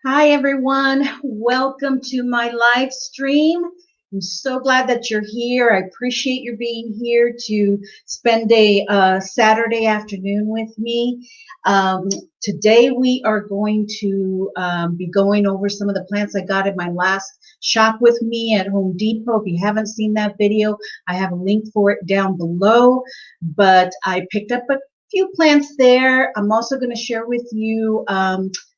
Hi, everyone. Welcome to my live stream. I'm so glad that you're here. I appreciate your being here to spend a Saturday afternoon with me. Today, we are going to be going over some of the plants I got in my last shop with me at Home Depot. If you haven't seen that video, I have a link for it down below. But I picked up a few plants there. I'm also going to share with you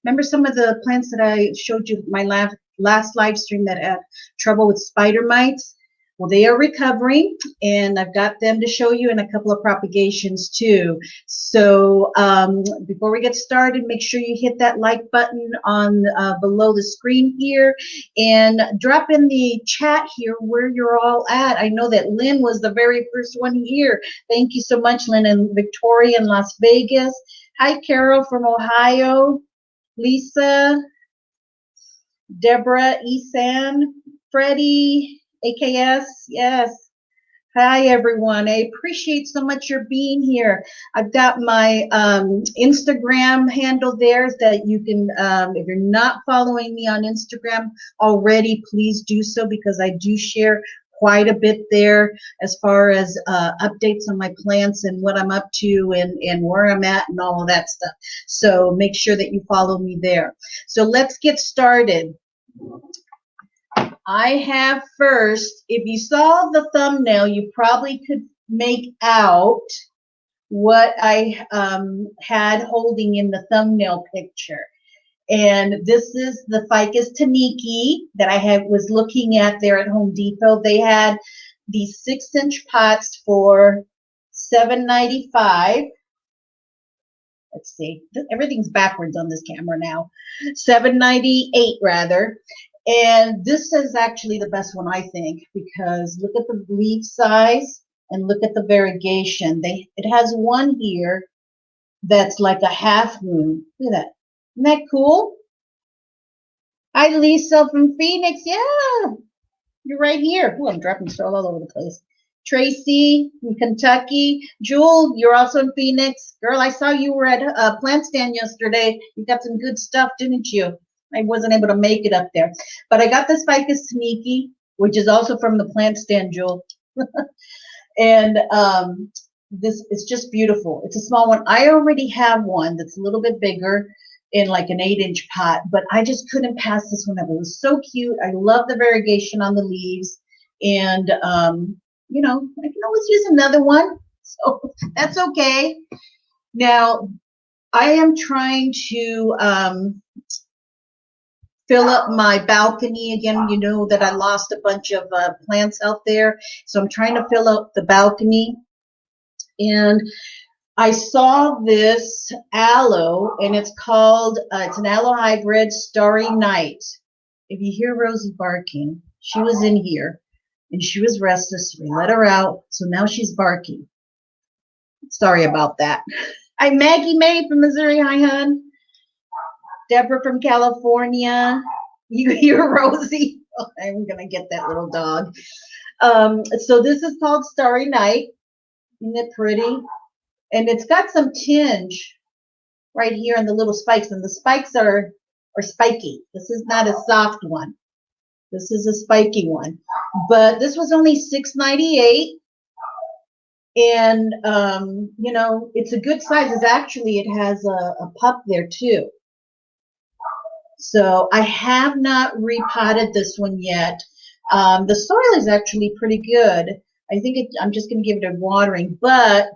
remember some of the plants that I showed you my last live stream that had trouble with spider mites? Well, they are recovering, and I've got them to show you in a couple of propagations too. So before we get started, make sure you hit that like button on below the screen here, and drop in the chat here where you're all at. I know that Lynn was the very first one here. Thank you so much, Lynn, and Victoria in Las Vegas. Hi, Carol from Ohio. Lisa, Deborah, Esan, Freddie, AKS, yes. Hi, everyone. I appreciate so much your being here. I've got my Instagram handle there that you can, if you're not following me on Instagram already, please do so because I do share quite a bit there as far as updates on my plants and what I'm up to and where I'm at and all of that stuff. So make sure that you follow me there. So let's get started. I have first, if you saw the thumbnail, you probably could make out what I had holding in the thumbnail picture. And this is the Ficus taniki that I was looking at there at Home Depot. They had these 6-inch pots for $7.95. Let's see, everything's backwards on this camera now. $7.98 rather. And this is actually the best one, I think, because look at the leaf size and look at the variegation. It has one here that's like a half moon. Look at that. Isn't that cool? Hi, Lisa from Phoenix. Yeah, you're right here. Ooh, I'm dropping soil all over the place. Tracy from Kentucky. Jewel, you're also in Phoenix. Girl, I saw you were at a plant stand yesterday. You got some good stuff, didn't you? I wasn't able to make it up there. But I got this Ficus taniki, which is also from the plant stand, Jewel. And this is just beautiful. It's a small one. I already have one that's a little bit bigger in like an 8-inch pot, but I just couldn't pass this one up. It was so cute. I love the variegation on the leaves, and you know, I can always use another one, so that's okay. Now, I am trying to fill up my balcony again. You know that I lost a bunch of plants out there, so I'm trying to fill up the balcony, and I saw this aloe, and it's called, it's an aloe hybrid, Starry Night. If you hear Rosie barking, she was in here, and she was restless. We let her out, so now she's barking. Sorry about that. I'm Maggie May from Missouri. Hi, hon. Deborah from California. You hear Rosie? Oh, I'm going to get that little dog. So this is called Starry Night. Isn't it pretty? And it's got some tinge right here on the little spikes, and the spikes are spiky. This is not a soft one. This is a spiky one. But this was only $6.98, and you know, it's a good size. It's actually, it has a pup there too. So I have not repotted this one yet. The soil is actually pretty good. I think I'm just going to give it a watering, but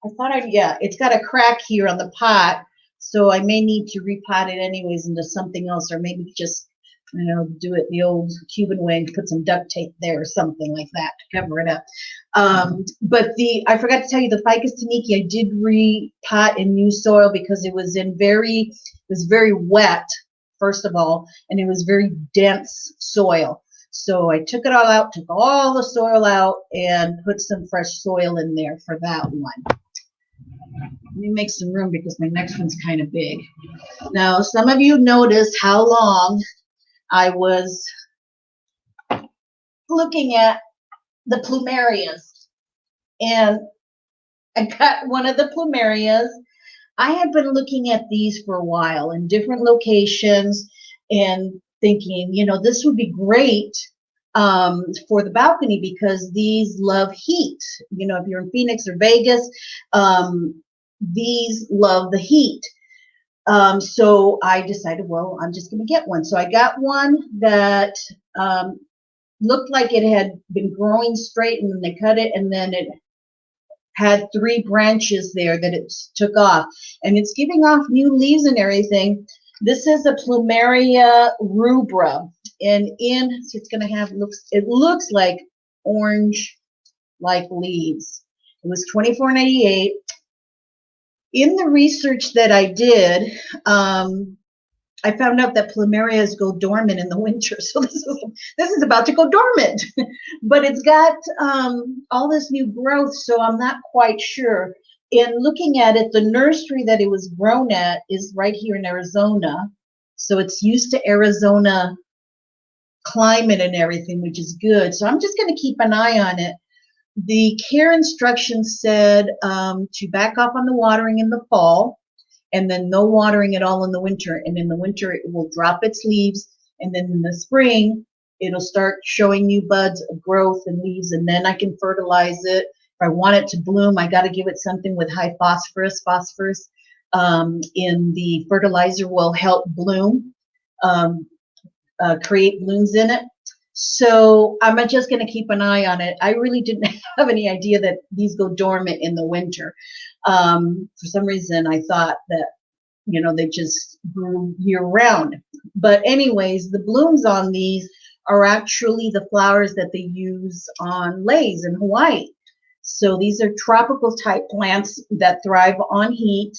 I thought yeah, it's got a crack here on the pot, so I may need to repot it anyways into something else, or maybe just, you know, do it the old Cuban way and put some duct tape there or something like that to cover it up. But I forgot to tell you, the Ficus taniki, I did repot in new soil because it was very wet, first of all, and it was very dense soil. So I took it all out, took all the soil out, and put some fresh soil in there for that one. Let me make some room because my next one's kind of big. Now, some of you noticed how long I was looking at the Plumerias. And I got one of the Plumerias I had been looking at these for a while in different locations and thinking, you know, this would be great for the balcony because these love heat. You know, if you're in Phoenix or Vegas, these love the heat. So I decided, well, I'm just going to get one. So I got one that looked like it had been growing straight, and then they cut it, and then it had 3 branches there that it took off, and it's giving off new leaves and everything. This is a Plumeria rubra, and so it's going to have it looks like orange like leaves. It was $24.98. In the research that I did, I found out that Plumerias go dormant in the winter. So this is about to go dormant, but it's got all this new growth. So I'm not quite sure. In looking at it, the nursery that it was grown at is right here in Arizona. So it's used to Arizona climate and everything, which is good. So I'm just going to keep an eye on it. The care instructions said to back off on the watering in the fall, and then no watering at all in the winter. And in the winter, it will drop its leaves. And then in the spring, it'll start showing new buds of growth and leaves. And then I can fertilize it. If I want it to bloom, I got to give it something with high phosphorus. Phosphorus in the fertilizer will help bloom, create blooms in it. So I'm just going to keep an eye on it. I really didn't have any idea that these go dormant in the winter. For some reason, I thought that, you know, they just grew year round. But anyways, the blooms on these are actually the flowers that they use on leis in Hawaii. So these are tropical type plants that thrive on heat.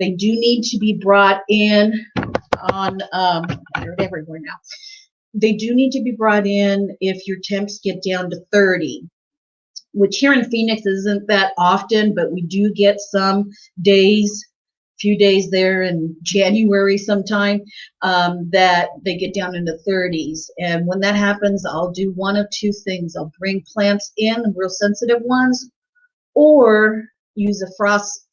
They do need to be brought in on, they're everywhere now. They do need to be brought in if your temps get down to 30, which here in Phoenix isn't that often, but we do get some days, few days there in January sometime, that they get down into 30s. And when that happens, I'll do one of 2 things. I'll bring plants in, real sensitive ones, or use a frost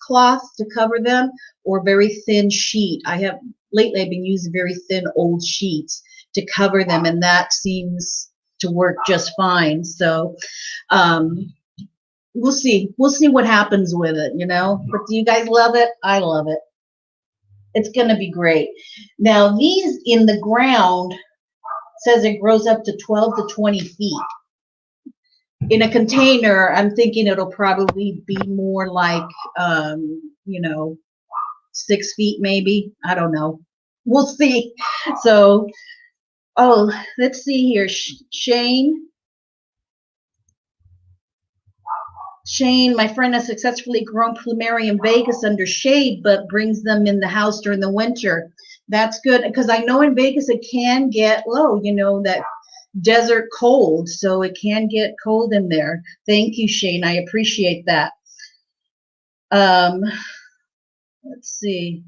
cloth to cover them, or very thin sheet. Lately I've been using very thin old sheets to cover them, and that seems to work just fine. So we'll see what happens with it, you know. But do you guys love it? I love it. It's going to be great. Now these in the ground says it grows up to 12 to 20 feet. In a container, I'm thinking it'll probably be more like, you know, 6 feet maybe. I don't know. We'll see. So, oh, let's see here. Shane, my friend, has successfully grown Plumeria in Vegas under shade, but brings them in the house during the winter. That's good, because I know in Vegas it can get low, you know, that desert cold, so it can get cold in there. Thank you, Shane. I appreciate that. Let's see.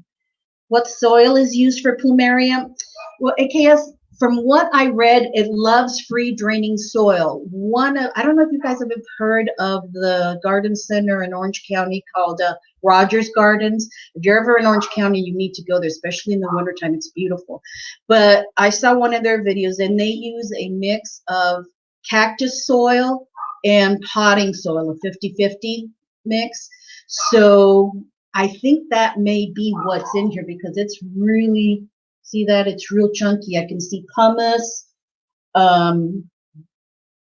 What soil is used for Plumeria? Well, AKS, from what I read, it loves free draining soil. I don't know if you guys have heard of the garden center in Orange County called Rogers Gardens. If you're ever in Orange County, you need to go there, especially in the wintertime. It's beautiful. But I saw one of their videos, and they use a mix of cactus soil and potting soil, a 50-50 mix. So I think that may be what's in here, because it's really, see that? It's real chunky. I can see pumice,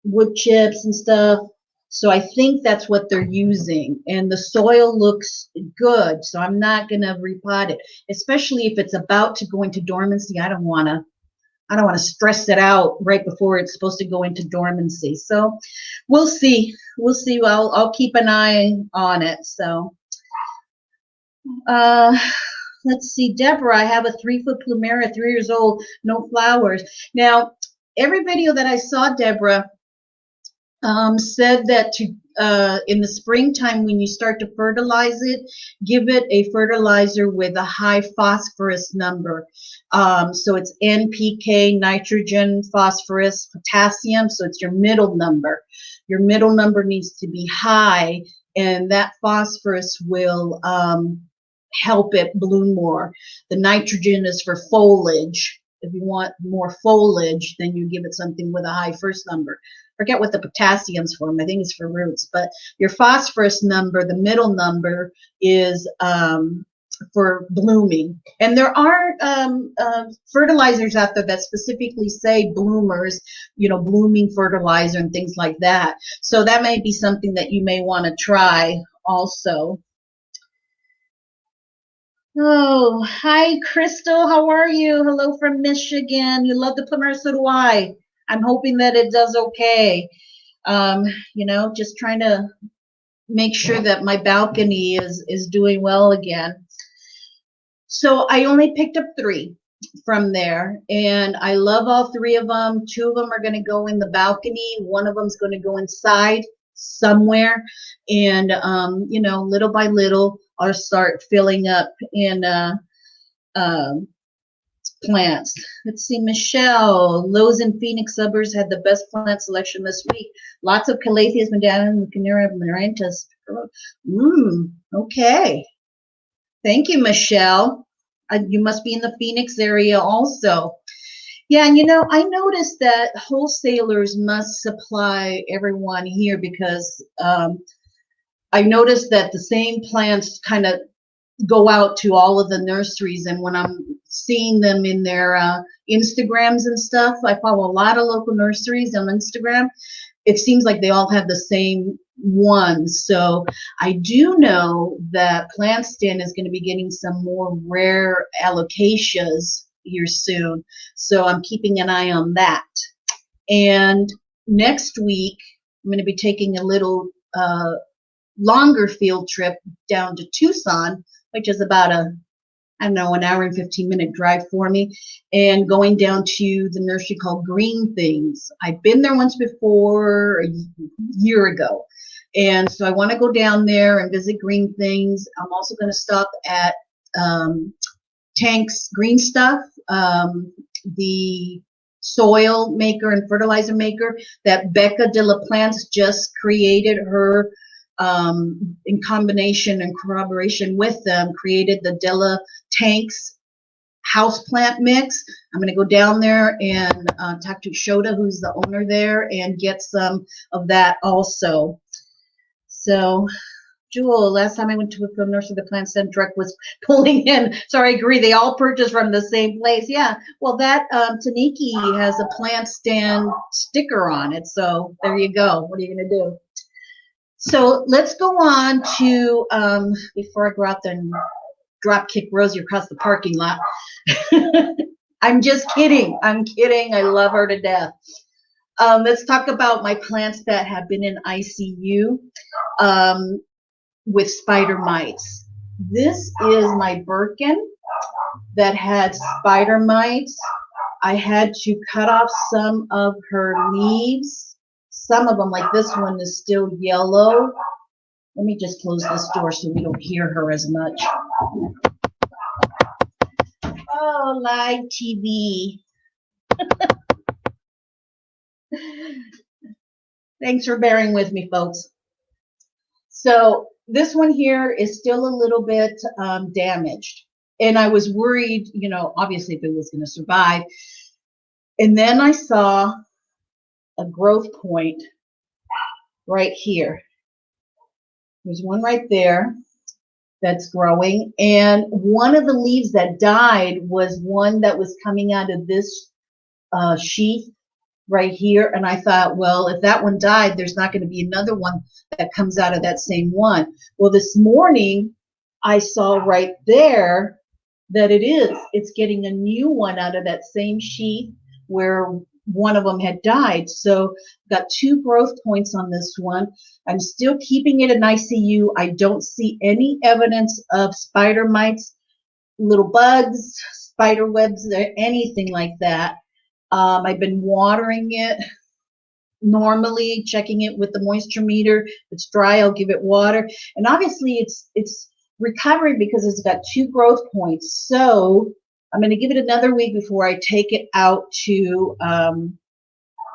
wood chips and stuff. So I think that's what they're using. And the soil looks good, so I'm not going to repot it, especially if it's about to go into dormancy. I don't want to stress it out right before it's supposed to go into dormancy. So we'll see. We'll see. I'll keep an eye on it. So let's see, Deborah, I have a 3-foot Plumeria, 3 years old, no flowers. Now, every video that I saw, Deborah, said that in the springtime, when you start to fertilize it, give it a fertilizer with a high phosphorus number. So it's NPK, nitrogen, phosphorus, potassium. So it's your middle number. Your middle number needs to be high, and that phosphorus will help it bloom more. The nitrogen is for foliage. If you want more foliage, then you give it something with a high first number. Forget what the potassium's for. I think it's for roots. But your phosphorus number, the middle number, is for blooming. And there are fertilizers out there that specifically say bloomers, you know, blooming fertilizer and things like that. So that may be something that you may want to try also. Oh, hi, Crystal. How are you? Hello from Michigan. You love the Plumeria, so do I. I'm hoping that it does okay. You know, just trying to make sure that my balcony is doing well again. So I only picked up 3 from there, and I love all 3 of them. 2 of them are going to go in the balcony. 1 of them is going to go inside somewhere, and you know, little by little, I'll start filling up in plants. Let's see, Michelle. Lowe's and Phoenix suburbs had the best plant selection this week. Lots of calatheas, medallion, canera, amaranthus. Okay. Thank you, Michelle. You must be in the Phoenix area also. Yeah, and you know, I noticed that wholesalers must supply everyone here because I noticed that the same plants kind of go out to all of the nurseries, and when I'm seeing them in their Instagrams and stuff, I follow a lot of local nurseries on Instagram. It seems like they all have the same ones. So I do know that Plant Stand is going to be getting some more rare alocasias here soon. So I'm keeping an eye on that. And next week, I'm going to be taking a little longer field trip down to Tucson, which is about I don't know, an hour and 15-minute drive for me, and going down to the nursery called Green Things. I've been there once before, a year ago. And so I want to go down there and visit Green Things. I'm also going to stop at Tank's Green Stuff, the soil maker and fertilizer maker that Becca de la Plante just created. Her in combination and corroboration with them, created the Della Tanks houseplant mix. I'm going to go down there and talk to Shota, who's the owner there, and get some of that also. So, Jewel, last time I went to a nursery, the Plant Stand truck was pulling in. So I agree, they all purchased from the same place. Yeah, well, that taniki has a Plant Stand sticker on it. So there you go. What are you going to do? So let's go on to, before I go out there and drop kick Rosie across the parking lot. I'm just kidding. I'm kidding. I love her to death. Let's talk about my plants that have been in ICU with spider mites. This is my Birkin that had spider mites. I had to cut off some of her leaves. Some of them, like this one, is still yellow. Let me just close this door so we don't hear her as much. Oh, live TV. Thanks for bearing with me, folks. So this one here is still a little bit damaged. And I was worried, you know, obviously if it was going to survive. And then I saw a growth point right here. There's one right there that's growing, and one of the leaves that died was one that was coming out of this sheath right here. And I thought, well, if that one died, there's not going to be another one that comes out of that same one. Well, this morning I saw right there that it's getting a new one out of that same sheath where one of them had died. So got 2 growth points on this one. I'm still keeping it in ICU. I don't see any evidence of spider mites, little bugs, spider webs, or anything like that. I've been watering it normally, checking it with the moisture meter. If it's dry, I'll give it water. And obviously it's recovering because it's got 2 growth points. So I'm going to give it another week before I take it out to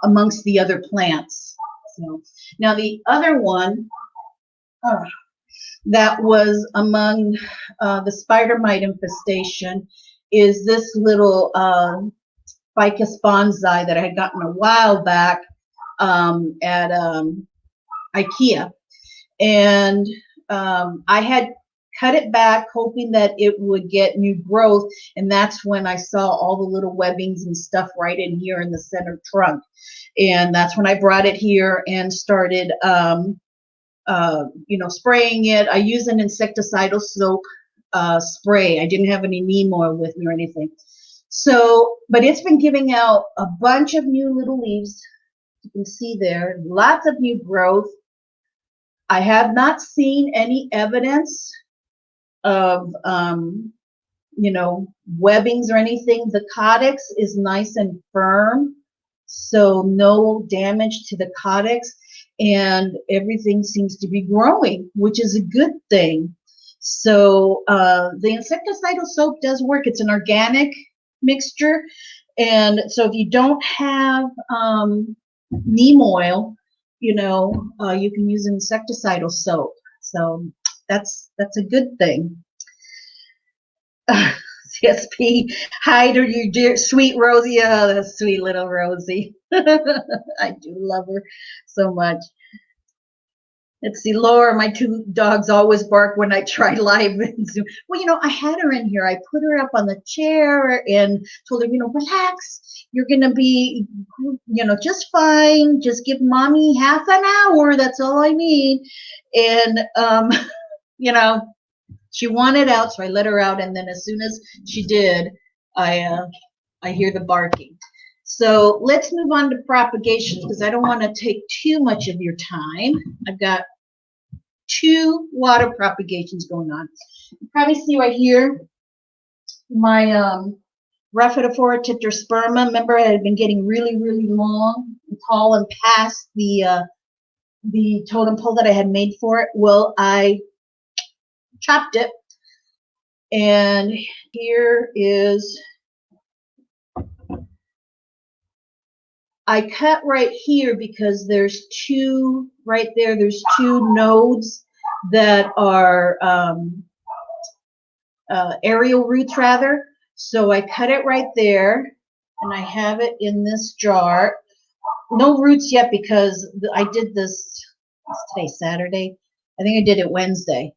amongst the other plants. So now the other one, that was among the spider mite infestation is this little Ficus bonsai that I had gotten a while back at IKEA. And I had cut it back hoping that it would get new growth, and that's when I saw all the little webbings and stuff right in here in the center trunk. And that's when I brought it here and started spraying it. I use an insecticidal soap spray. I didn't have any neem oil with me or anything. So, but it's been giving out a bunch of new little leaves. You can see there, lots of new growth. I have not seen any evidence of, webbings or anything. The codex is nice and firm, so no damage to the codex, and everything seems to be growing, which is a good thing. So the insecticidal soap does work. It's an organic mixture, and so if you don't have neem oil, you can use insecticidal soap. So that's a good thing. CSP, hi to you, dear sweet Rosie. Oh, that's sweet little Rosie. I do love her so much. Let's see, Laura, my two dogs always bark when I try live and Zoom. Well, I had her in here. I put her up on the chair and told her, relax. You're going to be, just fine. Just give mommy half an hour. That's all I need. And, she wanted out, so I let her out. And then as soon as she did, I hear the barking. So let's move on to propagation because I don't want to take too much of your time. I've got 2 water propagations going on. You probably see right here my Rhaphidophora tetrasperma. Remember, I had been getting really, really long and tall and past the totem pole that I had made for it. Well, I chopped it, and here is, I cut right here because there's 2 right there. There's 2 nodes that are aerial roots rather. So I cut it right there, and I have it in this jar. No roots yet because I did this, what's today, Saturday? I think I did it Wednesday.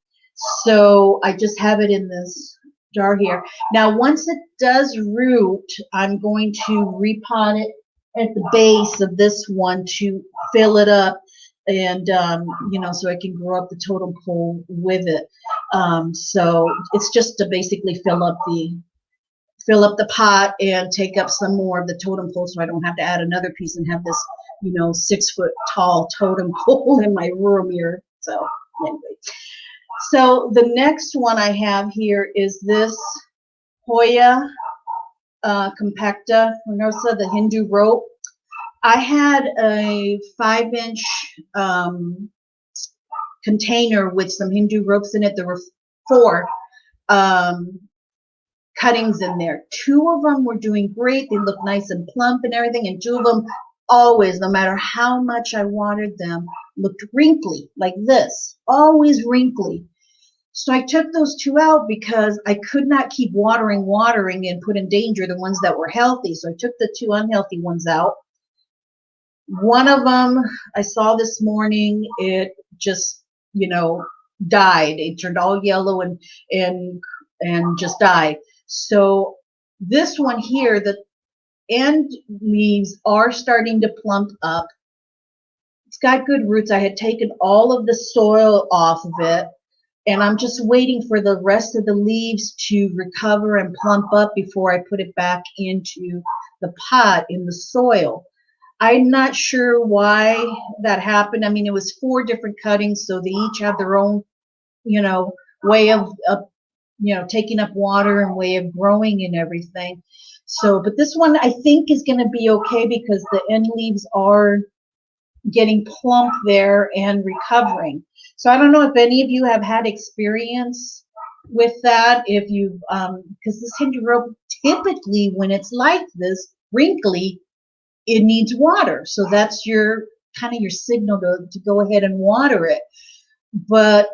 So I just have it in this jar here. Now, once it does root, I'm going to repot it at the base of this one to fill it up and, so I can grow up the totem pole with it. So it's just to basically fill up the pot and take up some more of the totem pole so I don't have to add another piece and have this, 6-foot tall totem pole in my room here. So anyway. So the next one I have here is this Hoya compacta rugosa, the Hindu rope. I had a 5-inch container with some Hindu ropes in it. There were 4 cuttings in there. 2 of them were doing great. They looked nice and plump and everything, and 2 of them always, no matter how much I watered them, looked wrinkly like this, always wrinkly. So I took those 2 out because I could not keep watering and put in danger the ones that were healthy. So I took the 2 unhealthy ones out. One of them I saw this morning, it just, died. It turned all yellow and just died. So this one here, the end leaves are starting to plump up. It's got good roots. I had taken all of the soil off of it, and I'm just waiting for the rest of the leaves to recover and plump up before I put it back into the pot in the soil. I'm not sure why that happened. I mean, it was 4 different cuttings, so they each have their own, way of taking up water and way of growing and everything. So, but this one I think is going to be okay because the end leaves are getting plump there and recovering. So I don't know if any of you have had experience with that. If you, because this Hindu rope, typically when it's like this, wrinkly, it needs water. So that's your kind of your signal to go ahead and water it. But,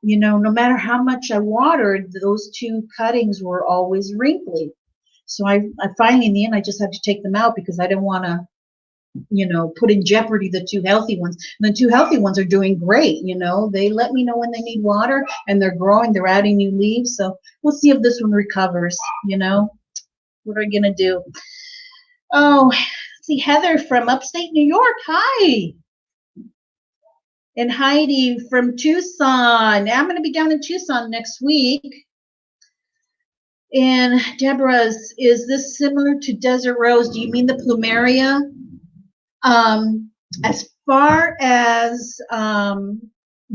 you know, no matter how much I watered, those two cuttings were always wrinkly. So I finally, in the end, I just had to take them out because I didn't want to, you know, put in jeopardy the two healthy ones. And the two healthy ones are doing great. You know, they let me know when they need water and they're growing, they're adding new leaves. So we'll see if this one recovers, you know. What are we going to do? Oh, see, Heather from upstate New York. Hi. And Heidi from Tucson. I'm going to be down in Tucson next week. And Deborah's, is this similar to Desert Rose? Do you mean the Plumeria? As far as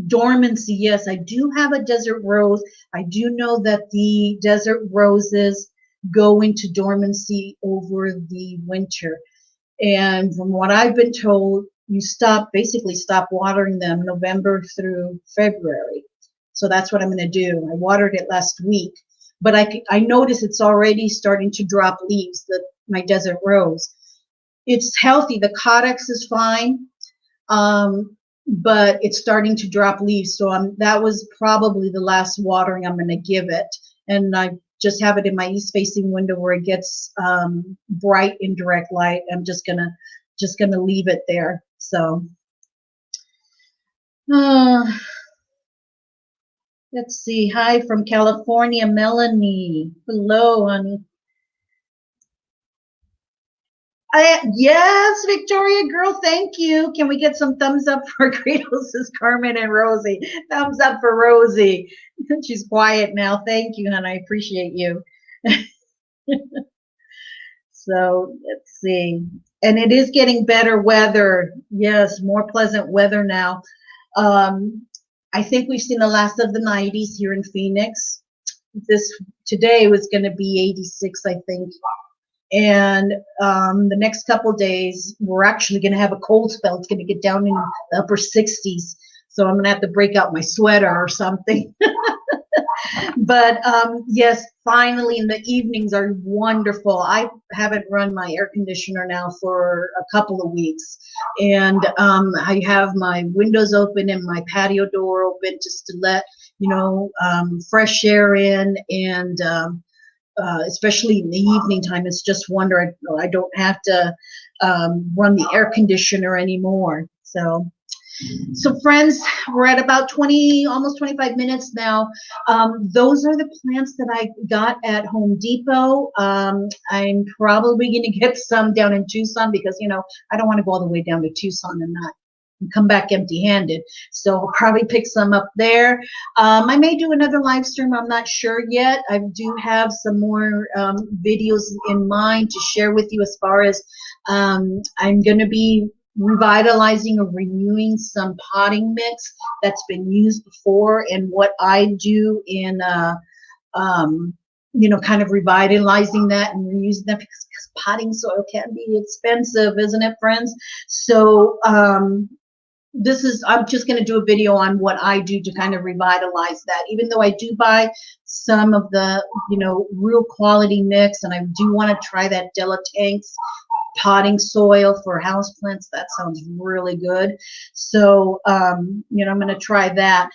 dormancy, yes, I do have a Desert Rose. I do know that the Desert Roses go into dormancy over the winter. And from what I've been told, you basically stop watering them November through February. So that's what I'm going to do. I watered it last week, but I notice it's already starting to drop leaves, my Desert Rose. It's healthy. The Codex is fine, but it's starting to drop leaves. So that was probably the last watering I'm going to give it. And I just have it in my east-facing window where it gets bright indirect light. I'm just gonna leave it there. So let's see. Hi from California, Melanie. Hello, honey. Yes, Victoria girl, thank you. Can we get some thumbs up for Kratos, says Carmen and Rosie? Thumbs up for Rosie. She's quiet now. Thank you, hon. I appreciate you. So let's see. And it is getting better weather. Yes, more pleasant weather now. I think we've seen the last of the 90s here in Phoenix. Today was going to be 86, I think. And the next couple days, we're actually going to have a cold spell. It's going to get down in the upper 60s. So I'm going to have to break out my sweater or something. But yes, finally, in the evenings are wonderful. I haven't run my air conditioner now for a couple of weeks. And I have my windows open and my patio door open just to let, you know, fresh air in. And especially in the evening time, it's just wonder. I don't have to run the air conditioner anymore. So friends, we're at about almost 25 minutes now. Those are the plants that I got at Home Depot. I'm probably going to get some down in Tucson because, you know, I don't want to go all the way down to Tucson and come back empty-handed. So I'll probably pick some up there. I may do another live stream. I'm not sure yet. I do have some more videos in mind to share with you as far as I'm going to be revitalizing or renewing some potting mix that's been used before, and what I do in you know, kind of revitalizing that and reusing that, because potting soil can be expensive, isn't it, friends? So I'm just going to do a video on what I do to kind of revitalize that, even though I do buy some of the, you know, real quality mix, and I do want to try that Della Tanks potting soil for houseplants. That sounds really good. So, you know, I'm going to try that.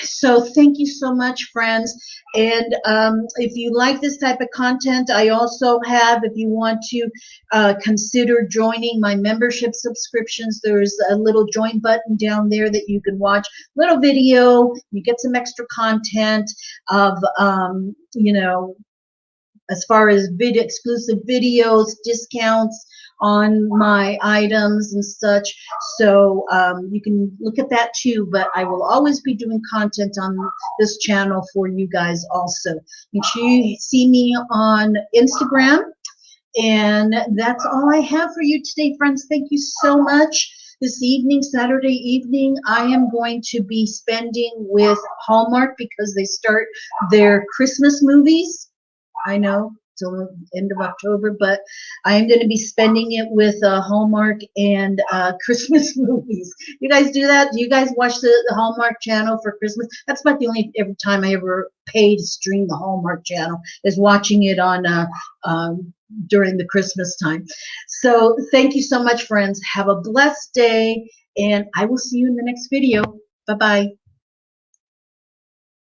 So thank you so much, friends. And if you like this type of content, I also have, if you want to consider joining my membership subscriptions, there's a little join button down there that you can watch little video. You get some extra content of, you know, as far as exclusive videos, discounts on my items and such. So you can look at that too, but I will always be doing content on this channel for you guys also. Make sure you see me on Instagram. And that's all I have for you today, friends. Thank you so much. This evening, Saturday evening, I am going to be spending with Hallmark because they start their Christmas movies. I know, till the end of October, but I am going to be spending it with Hallmark and Christmas movies. You guys do that? Do you guys watch the Hallmark channel for Christmas? That's about the only time I ever pay to stream the Hallmark channel, is watching it on during the Christmas time. So thank you so much, friends. Have a blessed day, and I will see you in the next video. Bye-bye.